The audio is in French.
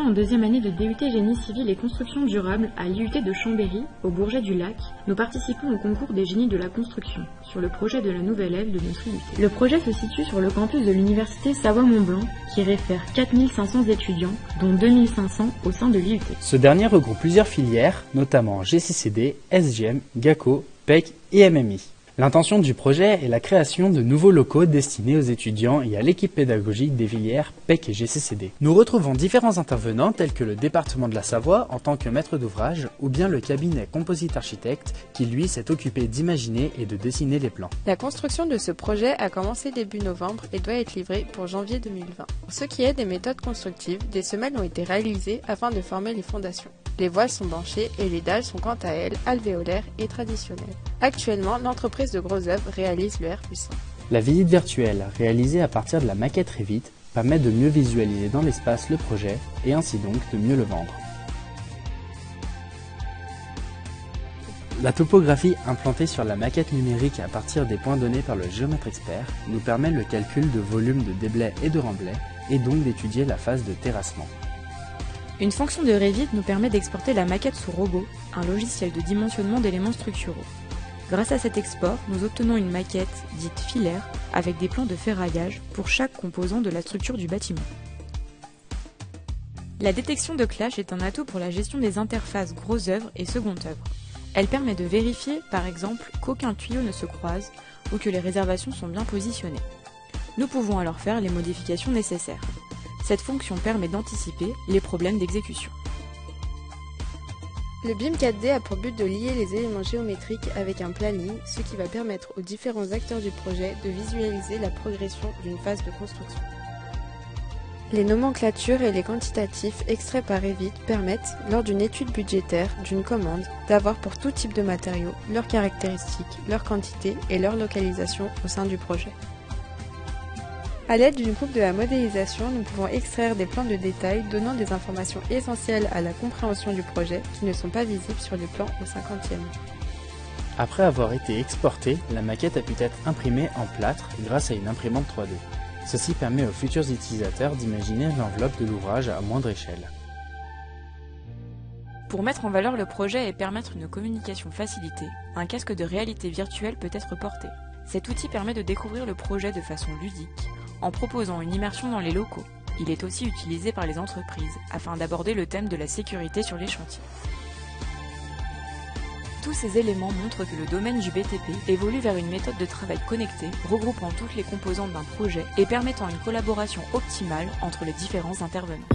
en deuxième année de DUT Génie Civil et Construction Durable à l'IUT de Chambéry, au Bourget du Lac, nous participons au concours des génies de la construction, sur le projet de la nouvelle aile de notre IUT. Le projet se situe sur le campus de l'université Savoie-Mont-Blanc, qui réfère 4500 étudiants, dont 2500 au sein de l'IUT. Ce dernier regroupe plusieurs filières, notamment GCCD, SGM, GACO, PEC et MMI. L'intention du projet est la création de nouveaux locaux destinés aux étudiants et à l'équipe pédagogique des filières PEC et GCCD. Nous retrouvons différents intervenants tels que le département de la Savoie en tant que maître d'ouvrage ou bien le cabinet Composite Architecte qui lui s'est occupé d'imaginer et de dessiner les plans. La construction de ce projet a commencé début novembre et doit être livrée pour janvier 2020. Pour ce qui est des méthodes constructives, des semelles ont été réalisées afin de former les fondations. Les voiles sont banchées et les dalles sont quant à elles alvéolaires et traditionnelles. Actuellement, l'entreprise de Gros Œuvres réalise le R+1. La visite virtuelle, réalisée à partir de la maquette Revit, permet de mieux visualiser dans l'espace le projet et ainsi donc de mieux le vendre. La topographie implantée sur la maquette numérique à partir des points donnés par le géomètre expert nous permet le calcul de volume de déblais et de remblais et donc d'étudier la phase de terrassement. Une fonction de Revit nous permet d'exporter la maquette sous Robo, un logiciel de dimensionnement d'éléments structuraux. Grâce à cet export, nous obtenons une maquette dite filaire avec des plans de ferraillage pour chaque composant de la structure du bâtiment. La détection de clash est un atout pour la gestion des interfaces gros œuvre et seconde œuvre. Elle permet de vérifier, par exemple, qu'aucun tuyau ne se croise ou que les réservations sont bien positionnées. Nous pouvons alors faire les modifications nécessaires. Cette fonction permet d'anticiper les problèmes d'exécution. Le BIM 4D a pour but de lier les éléments géométriques avec un planning, ce qui va permettre aux différents acteurs du projet de visualiser la progression d'une phase de construction. Les nomenclatures et les quantitatifs extraits par Revit permettent, lors d'une étude budgétaire d'une commande, d'avoir pour tout type de matériaux leurs caractéristiques, leur quantité et leur localisation au sein du projet. À l'aide d'une coupe de la modélisation, nous pouvons extraire des plans de détail donnant des informations essentielles à la compréhension du projet qui ne sont pas visibles sur les plans au 50e. Après avoir été exportée, la maquette a pu être imprimée en plâtre grâce à une imprimante 3D. Ceci permet aux futurs utilisateurs d'imaginer l'enveloppe de l'ouvrage à moindre échelle. Pour mettre en valeur le projet et permettre une communication facilitée, un casque de réalité virtuelle peut être porté. Cet outil permet de découvrir le projet de façon ludique, en proposant une immersion dans les locaux. Il est aussi utilisé par les entreprises afin d'aborder le thème de la sécurité sur les chantiers. Tous ces éléments montrent que le domaine du BTP évolue vers une méthode de travail connectée, regroupant toutes les composantes d'un projet et permettant une collaboration optimale entre les différents intervenants.